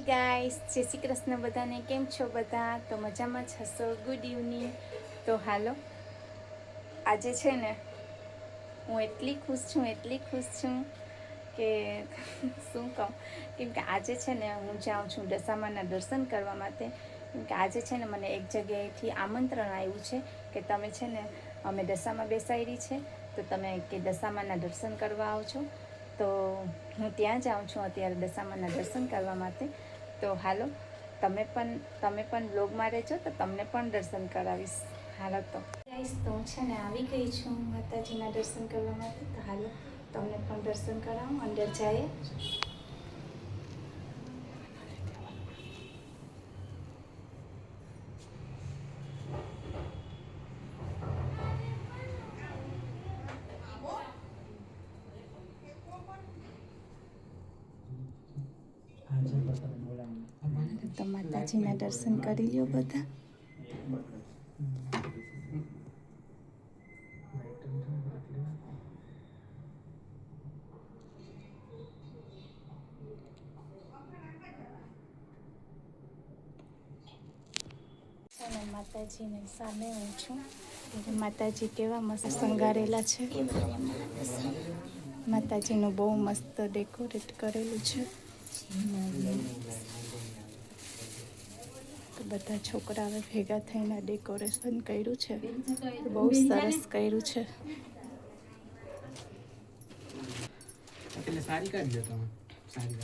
Hi guys, જય શ્રી કૃષ્ણ બધાને. કેમ છો બધા? તો મજામાં જ હશો. Good evening. તો હાલો, આજે છે ને હું એટલી ખુશ છું કે શું કહું. કેમ કે આજે છે ને હું જાઉં છું દશામાના દર્શન કરવા માટે. કેમ કે આજે છે ને મને એક જગ્યાએથી આમંત્રણ આવ્યું છે કે તમે છે ને અમે દશામાં બેસાડી છે, તો તમે કે દશામાના દર્શન કરવા આવજો. તો હું ત્યાં જાઉં છું અત્યારે દશામાના દર્શન કરવા માટે. તો હાલો, તમે પણ બ્લોગમાં રહેજો તો તમને પણ દર્શન કરાવીશ. હાલો તો ગાઈસ, તો હું છે ને આવી ગઈ છું માતાજીના દર્શન કરવા માટે. તો હાલો તમને પણ દર્શન કરાવું. અંદર જાય તો માતાજીના દર્શન કરી લ્યો બધા. માતાજીની સામે હું છું. માતાજી કેવા મસ્ત શણગારેલા છે. માતાજીનું બહુ મસ્ત ડેકોરેટ કરેલું છે. તો બધા છોકરાઓ ભેગા થઈને ડેકોરેશન કર્યું છે. બહુ સરસ કર્યું છે. એટલે સારી કાઢ દો તમે. સારી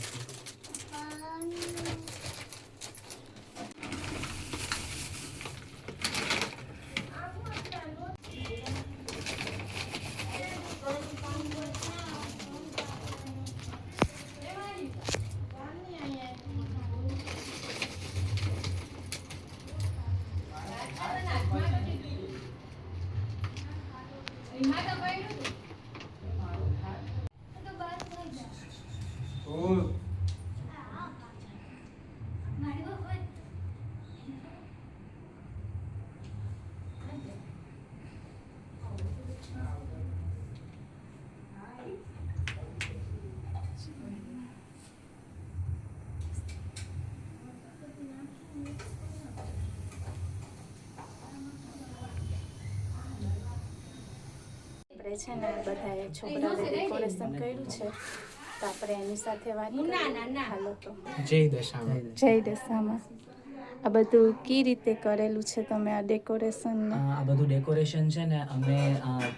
છે ને બધાએ છોકરાઓએ ડેકોરેશન કર્યું છે, તો આપણે એની સાથે વાત કરીએ. હાલો તો જય દશામાં. જય દશામાં. આ બધું કઈ રીતે કરેલું છે તમે આ ડેકોરેશન? આ બધું ડેકોરેશન છે ને અમે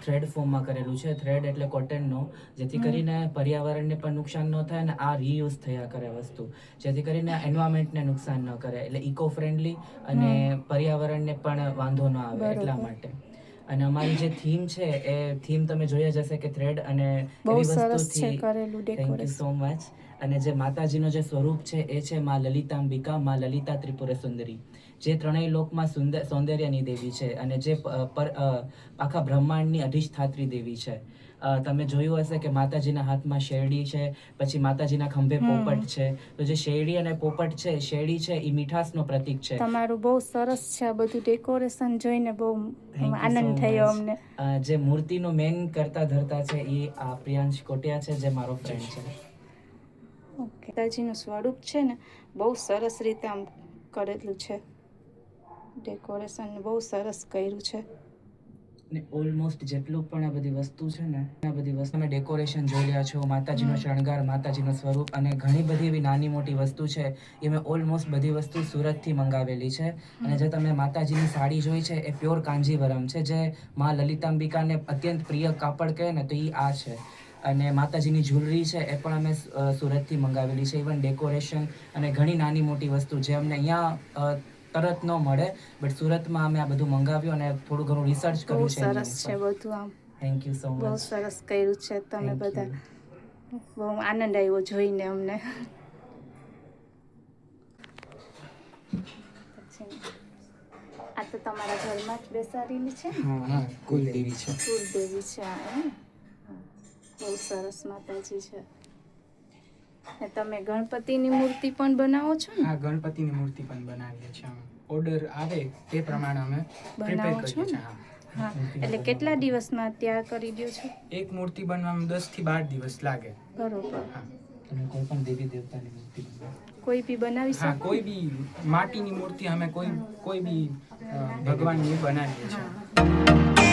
થ્રેડ ફોર્મમાં કરેલું છે. થ્રેડ એટલે કોટનનો, જેથી કરીને પર્યાવરણને પણ નુકસાન ન થાય અને આ રીયુઝ થયા કરે વસ્તુ, જેથી કરીને એન્વાયરમેન્ટને નુકસાન ન કરે, એટલે ઇકો ફ્રેન્ડલી અને પર્યાવરણને પણ વાંધો ન આવે એટલા માટે. અને અમારી જે થીમ છે એ થીમ તમે જોઈ જ હશે કે થ્રેડ અને બહુ એવી સરસ છે વસ્તુથી. કરેલું thank you decoration. So much. અને જે માતાજીનો જે સ્વરૂપ છે એ છે માં લલિતાંબિકા, માં લલિતા ત્રિપુર સુંદરી, જે ત્રણેય લોકમાં સૌંદર્યની દેવી છે અને જે આખા બ્રહ્માંડની અધિષ્ઠાત્રી દેવી છે. તમે જોયું હશે કે માતાજીના હાથમાં શેરડી છે, પછી માતાજીના ખંભે પોપટ છે. તો જે શેરડી અને પોપટ છે, શેરડી છે એ મીઠાશનો પ્રતીક છે. તમારું બહુ સરસ છે આ બધું ડેકોરેશન જોઈને, બહુ આનંદ થયો અમને. જે મૂર્તિનો મેન કરતા ધરતા છે એ આ પ્રિયાંશ કોટિયા છે, જે મારો ફ્રેન્ડ છે. ઓકે. માતાજીનું સ્વરૂપ છે ને બહુ સરસ રીતે આમ કરેલું છે. ડેકોરેશન બહુ સરસ કર્યું છે. ને ઓલમોસ્ટ જેટલું પણ આ બધી વસ્તુ છે ને, આ બધી વસ્તુ તમે ડેકોરેશન જોઈ રહ્યા છો, માતાજીનો શણગાર, માતાજીનું સ્વરૂપ અને ઘણી બધી એવી નાની મોટી વસ્તુ છે એ મેં ઓલમોસ્ટ બધી વસ્તુ સુરતથી મંગાવેલી છે. અને જે તમે માતાજીની સાડી જોઈ છે એ પ્યોર કાંજીવરમ છે, જે માં લલિતાંબિકાને અત્યંત પ્રિય કાપડ કહે ને તો એ આ છે. અને માતાજીની જ્વેલરી છે એ પણ અમે સુરતથી મંગાવેલી છે. ઇવન ડેકોરેશન અને ઘણી નાની મોટી વસ્તુ જે અમને અહીંયા તરત ન મળે, બટ સુરતમાં અમે આ બધું મંગાવ્યું અને થોડું ઘણું રિસર્ચ બહુ કર્યું છે. સરસ છે બધું આમ. Thank you so much. બહુ સરસ કર્યું છે તમે બધા. બહુ આનંદ આવ્યો જોઈને અમને. આ તો તમારા ઘરમાં જ બેસાડેલી છે? હા, કુલદેવી છે. કુલદેવી છે આ. બહુ સરસ માતાજી છે. તમે ગણપતિની મૂર્તિ પણ બનાવો છો ને? હા, ગણપતિની મૂર્તિ પણ બનાવીએ છીએ અમે. ઓર્ડર આવે તે પ્રમાણે અમે પ્રિપેર બનાવો છો કરીએ ને? છીએ. હા, એટલે કેટલા દિવસમાં તૈયાર કરી દો છો? એક મૂર્તિ બનવામાં 10 થી 12 દિવસ લાગે. બરોબર. હા. તમે કોઈ પણ દેવી દેવતાની મૂર્તિ બનાવો. કોઈ બી બનાવી હા, શકો કોઈ બી માટીની મૂર્તિ અમે કોઈ બી ભગવાનની બનાવીએ છીએ.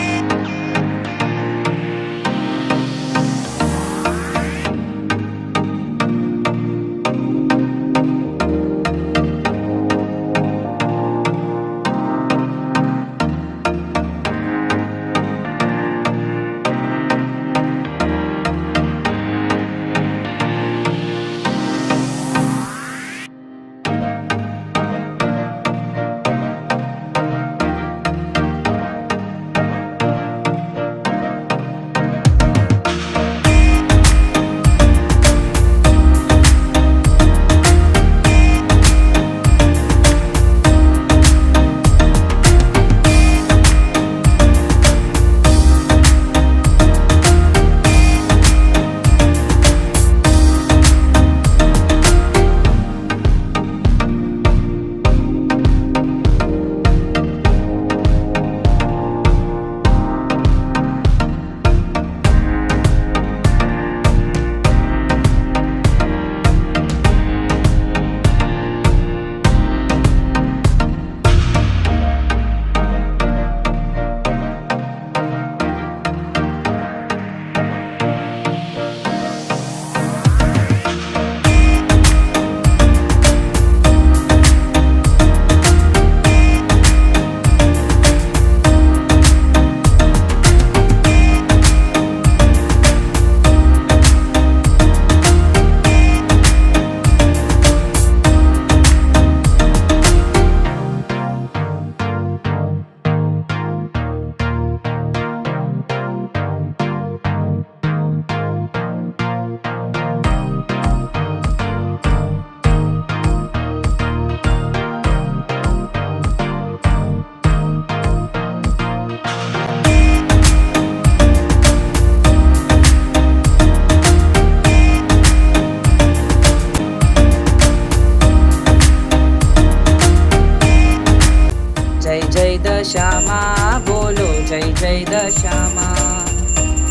જય જય દશામાં બોલો, જય જય દશામાં,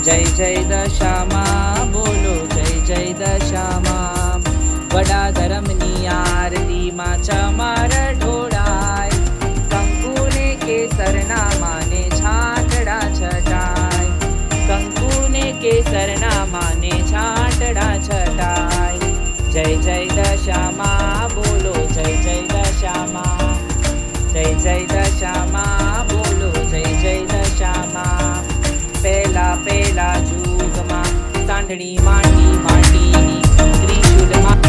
જય જય દશામાં બોલો, જય જય દશામાં. વડા ધર્મની આરતીમાં ચમાર ઢોળાય, કંકુને કેસરના માને છાંટડા છટાય, કંકુને કેસરના માને છાંટડા છટાય. જય જય દશામાં બોલો, જય જય દશામાં, જય જય દશામાં બોલો, જય જય દશામાં. પહેલા પહેલા જુગમાં સાંઢણી માટીની ત્રિશુલમાં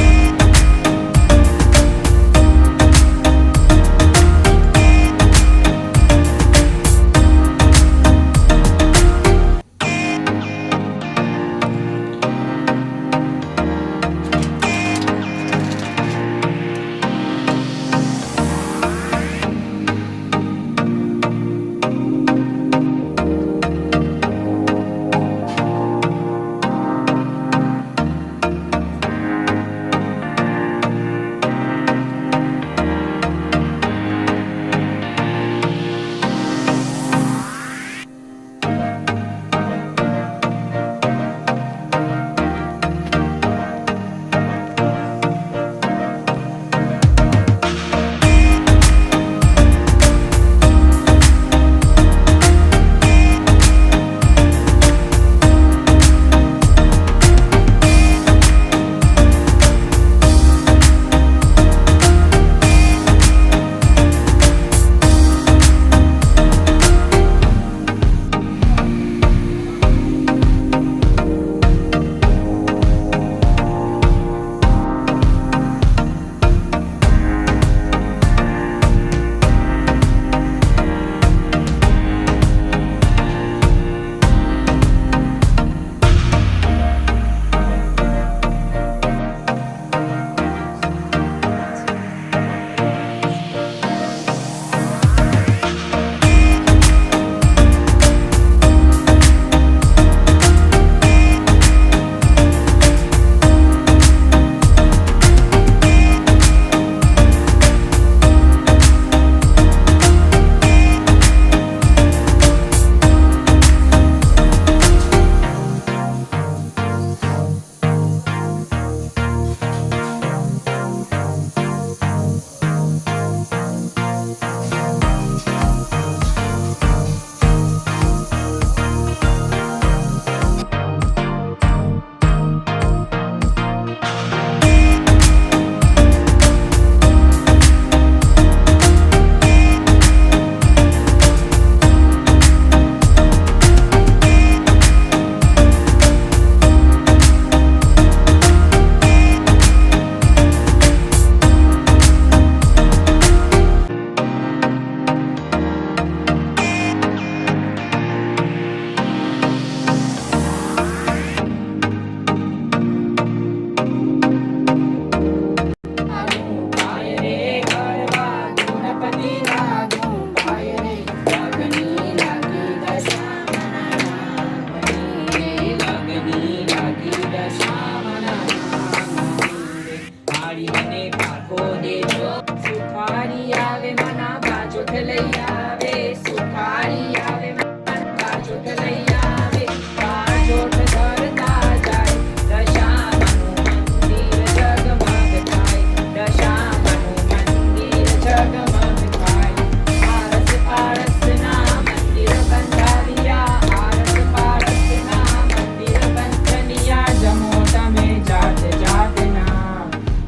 સુખારી આવે મના બાજોઠ લઈ આવે, સુખારી આવે મના બાજોઠ લઈ આવે, બાજોઠ ધરતા જાય, દશામાનું મંદિર જગમગ થાય, દશામાનું મંદિર જગમગ થાય. આરસ પારસના મંદિર બંધાવ્યા, આરસ પારસના મંદિર બંધનિયા, જમો તમે જાત જાતના,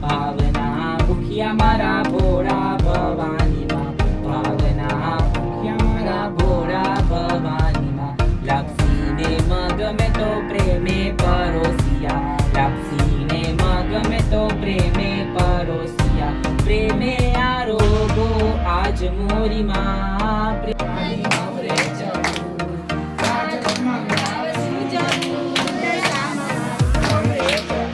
ભાવના ભૂખ્યા મારા ભોળા ભવાનીમાં, ભાવના ભૂખ્યા મારા ભોળા ભવાનીમાં. લાપસીને મગમે તો પ્રેમે પરોસિયા, લાપસીને મગમે તો પ્રેમે પરોસિયા, પ્રેમે આરોગો આજ મોરીમાં, પ્રેમાની નવરે ચડું, રાજસમાં ગાવ સુજવું, દશામાં નવરે ચડું.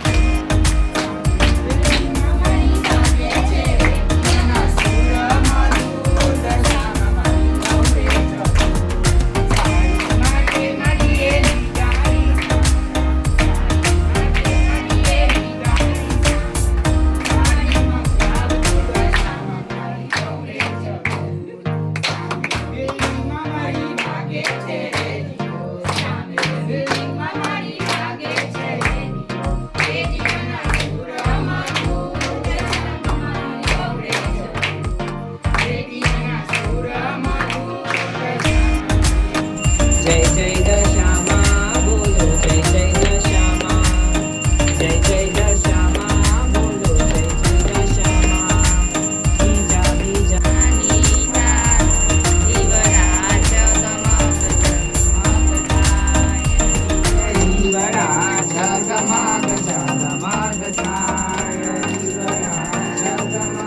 જય જય દશામાં બોલો, જય જય દશામાં, જય જય દશામાં બોલો, જય જય દશામાં. બીજા બીજા દીવડા જગમગ જગમગ થાય, દીવડા જગમગ જગમગ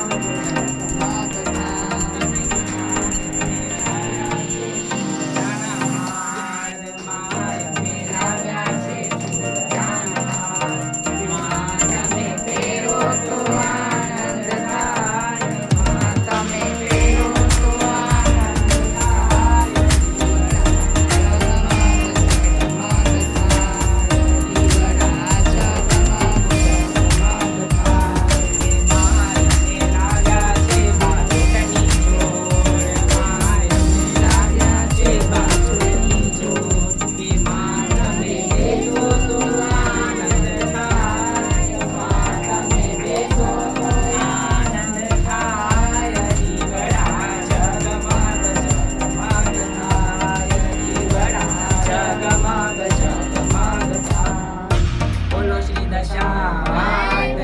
બોલો શ્રી દશા માત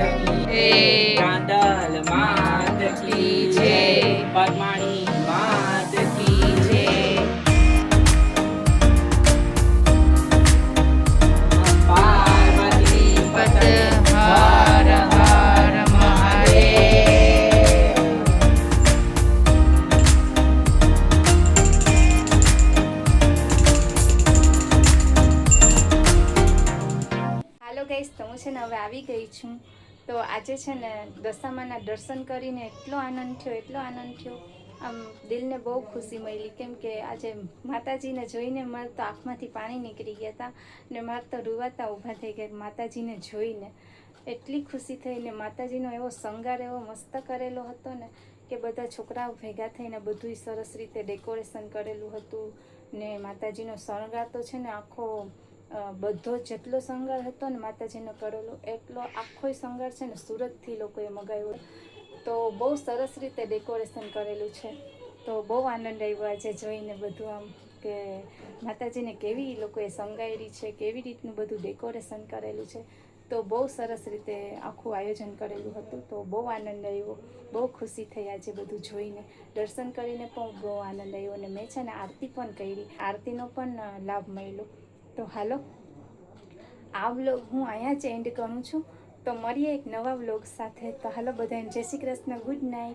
કી, ચાંદલ માત કી જય, પરમાણી માત કી જય. પાર્વતી પદ હર હર મહાદેવ. હાલો ગાઈસ, તો હું છે ને હવે આવી ગઈ છું. તો આજે છે ને દશામાના દર્શન કરીને એટલો આનંદ થયો, એટલો આનંદ થયો, આમ દિલને બહુ ખુશી મળી. કેમ કે આજે માતાજીને જોઈને મારે તો આંખમાંથી પાણી નીકળી ગયા હતા ને મારે તો રૂવાતા ઊભા થઈ ગયા માતાજીને જોઈને. એટલી ખુશી થઈ ને માતાજીનો એવો શણગાર એવો મસ્ત કરેલો હતો ને કે બધા છોકરાઓ ભેગા થઈને બધુંય સરસ રીતે ડેકોરેશન કરેલું હતું ને માતાજીનો શણગાર તો છે ને આખો બધો જેટલો શણગાર હતો ને માતાજીનો કરેલો એટલો આખો શણગાર છે ને સુરતથી લોકોએ મગાવ્યો. તો બહુ સરસ રીતે ડેકોરેશન કરેલું છે. તો બહુ આનંદ આવ્યો આજે જોઈને બધું, આમ કે માતાજીને કેવી લોકોએ શણગારી છે, કેવી રીતનું બધું ડેકોરેશન કરેલું છે. તો બહુ સરસ રીતે આખું આયોજન કરેલું હતું. તો બહુ આનંદ આવ્યો, બહુ ખુશી થઈ આજે બધું જોઈને. દર્શન કરીને પણ બહુ આનંદ આવ્યો અને મેં છે ને આરતી પણ કરી, આરતીનો પણ લાભ મળ્યો. તો હાલો, આ વ્લોગ હું અહીંયા જ એન્ડ કરું છું. તો મળીએ એક નવા વ્લોગ સાથે. તો હાલો બધાને જય શ્રી કૃષ્ણ, ગુડ નાઇટ.